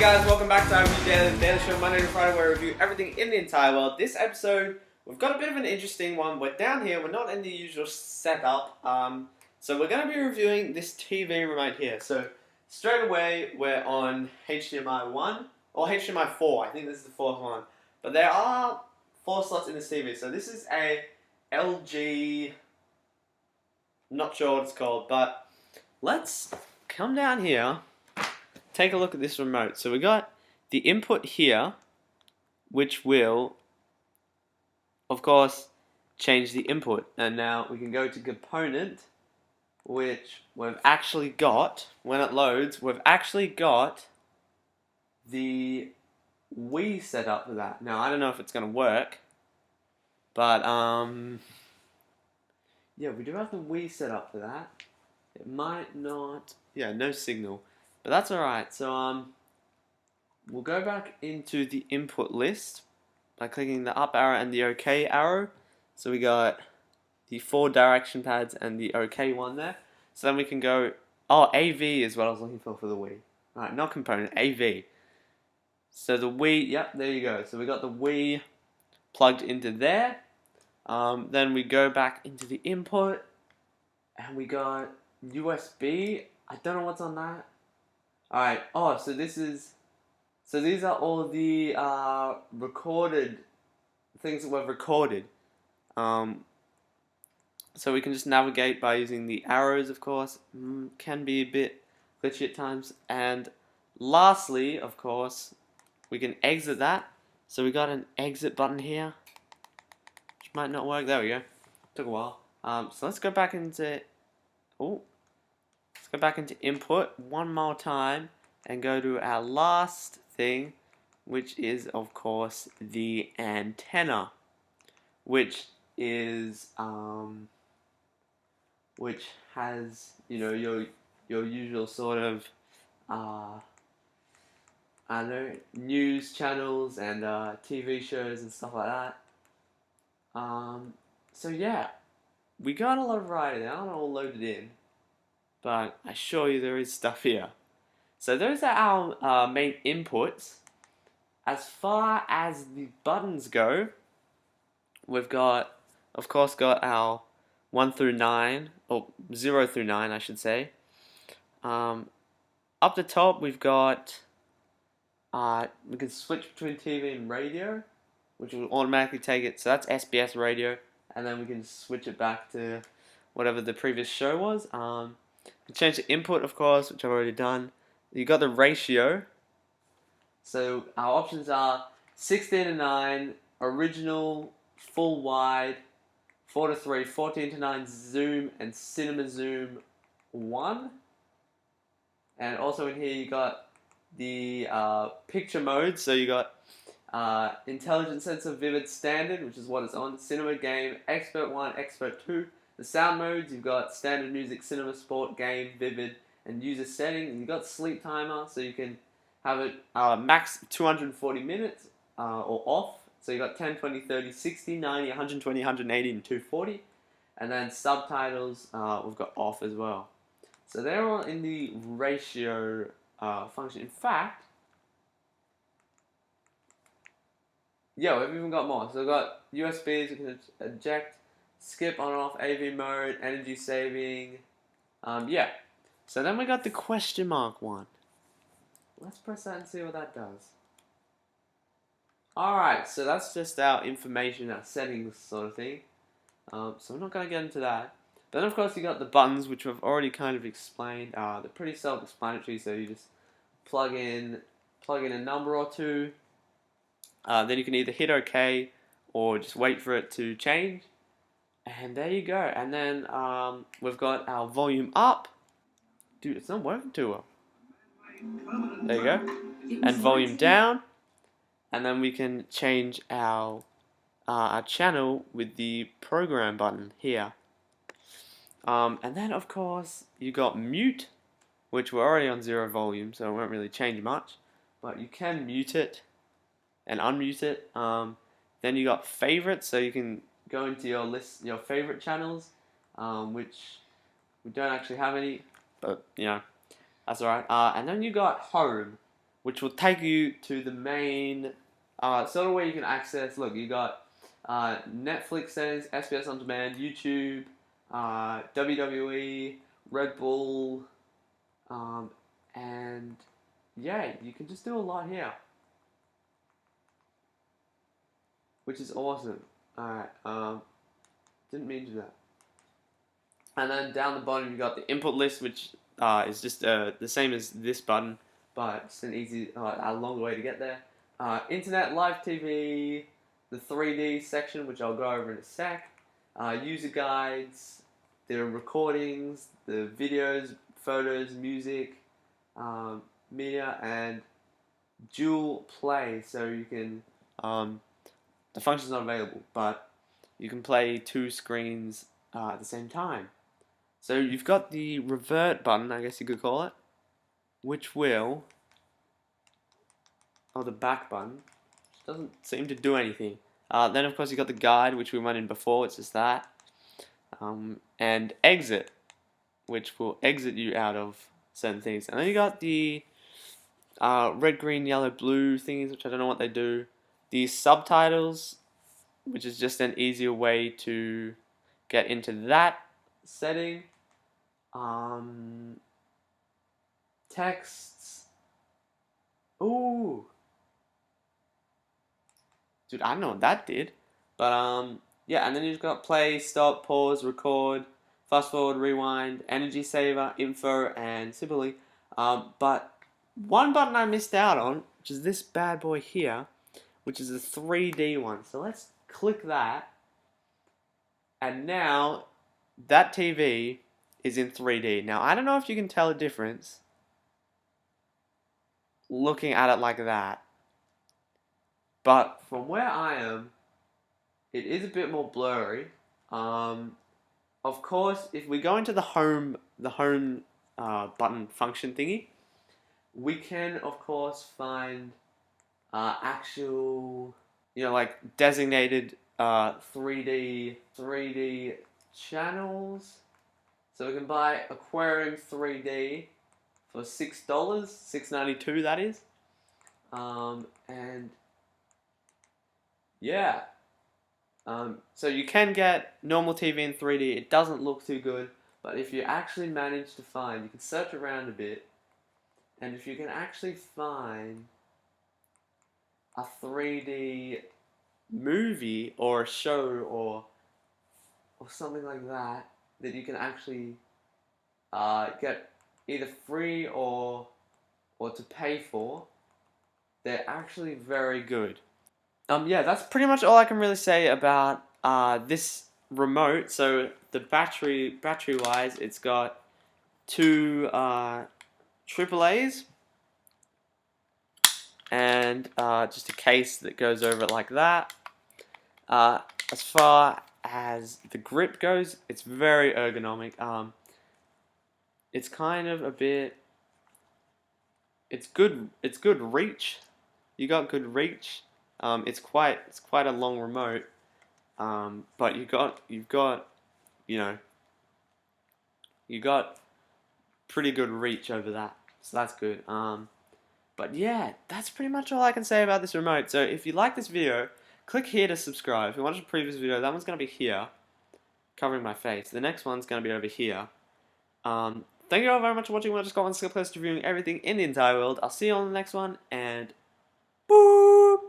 guys, welcome back to iReviewDaily-LG show, Monday to Friday, where we review everything in the entire world. This episode, we've got a bit of an interesting one. We're down here, we're not in the usual setup, so we're going to be reviewing this TV remote here. So, straight away, we're on HDMI 1, or HDMI 4, I think this is the fourth one. But there are 4 slots in this TV, so this is a LG, not sure what it's called, but let's come down here. Take a look at this remote. So we got the input here, which will, of course, change the input. And now we can go to component, which we've actually got, when it loads, we've actually got the Wii set up for that. Now, I don't know if it's going to work, but, yeah, we do have the Wii set up for that. It might not, yeah, no signal. But that's alright, so we'll go back into the input list by clicking the up arrow and the OK arrow. So we got the 4 direction pads and the OK one there. So then we can go, AV is what I was looking for the Wii. Alright, not component, AV. So the Wii, yep, there you go. So we got the Wii plugged into there. Then we go back into the input and we got USB. I don't know what's on that. Alright, so these are all the recorded things that we've recorded. So we can just navigate by using the arrows, of course. Can be a bit glitchy at times. And lastly, of course, we can exit that. So we got an exit button here, which might not work. There we go. Took a while. So let's go back into Let's go back into input one more time and go to our last thing, which is of course the antenna, which is which has, you know, your usual sort of I don't know, news channels and TV shows and stuff like that. So yeah, we got a lot of variety there. I don't all loaded in, but I assure you there is stuff here. So those are our main inputs. As far as the buttons go, we've got, of course, got our 1 through 9, or 0 through 9, I should say. Up the top, we've got, we can switch between TV and radio, which will automatically take it, so that's SBS radio, and then we can switch it back to whatever the previous show was. You change the input, of course, which I've already done. You got the ratio. So our options are 16:9, original, full wide, 4:3, 14:9 zoom, and cinema zoom 1. And also in here you got the picture mode. So you got intelligent sensor, vivid, standard, which is what it's on. Cinema, game, expert 1, expert 2. The sound modes, you've got standard music, cinema, sport, game, vivid, and user setting. And you've got sleep timer, so you can have it max 240 minutes or off. So you've got 10, 20, 30, 60, 90, 120, 180, and 240. And then subtitles, we've got off as well. So they're all in the ratio function. In fact, yeah, we've even got more. So we've got USBs, you can eject, skip on and off, AV mode, energy saving, yeah. So then we got the question mark one. Let's press that and see what that does. Alright, so that's just our information, our settings sort of thing. So I'm not going to get into that. Then of course you got the buttons, which we've already kind of explained. They're pretty self-explanatory, so you just plug in a number or two. Then you can either hit OK or just wait for it to change. And there you go. And then we've got our volume up. Dude, it's not working too well. There you go. And volume down. And then we can change our channel with the program button here. And then of course you got mute, which we're already on 0 volume, so it won't really change much. But you can mute it and unmute it. Then you got favorites, so you can go into your list, your favorite channels, which we don't actually have any, but you know, that's alright. And then you got home, which will take you to the main sort of where you can access. Look, you got Netflix settings, SBS on demand, YouTube, WWE, Red Bull, and yeah, you can just do a lot here, which is awesome. Alright, didn't mean to do that. And then down the bottom you got the input list, which is just the same as this button, but it's an easy, a long way to get there. Internet, live TV, the 3D section, which I'll go over in a sec. User guides, the recordings, the videos, photos, music, media, and dual play. So you can, the function's not available, but you can play two screens at the same time. So you've got the revert button, I guess you could call it, which will, or the back button, which doesn't seem to do anything. Then of course you got the guide, which we went in before, it's just that, and exit, which will exit you out of certain things. And then you got the red, green, yellow, blue thingies, which I don't know what they do. The subtitles, which is just an easier way to get into that setting. Texts. Ooh. Dude, I don't know what that did. But, yeah, and then you've got play, stop, pause, record, fast forward, rewind, energy saver, info, and simply. But one button I missed out on, which is this bad boy here, which is the 3D one. So let's click that. And now, that TV is in 3D. Now, I don't know if you can tell a difference looking at it like that. But from where I am, it is a bit more blurry. Of course, if we go into the home button function thingy, we can of course find actual, like designated 3D channels. So we can buy Aquarium 3D for $6, $6.92 that is, and yeah. So you can get normal TV in 3D. It doesn't look too good, but if you actually manage to find, you can search around a bit, and if you can actually find a 3D movie or a show or something like that that you can actually get either free or to pay for, they're actually very good. Yeah, that's pretty much all I can really say about this remote. So the battery wise, it's got two AAA's and just a case that goes over it like that. As far as the grip goes, it's very ergonomic. It's kind of a bit. It's good. It's good reach. You got good reach. It's quite a long remote. But you've got you got pretty good reach over that. So that's good. But yeah, that's pretty much all I can say about this remote. So if you like this video, click here to subscribe. If you watched the previous video, that one's going to be here, covering my face. The next one's going to be over here. Thank you all very much for watching. I just got one skip close to reviewing everything in the entire world. I'll see you on the next one, and boop!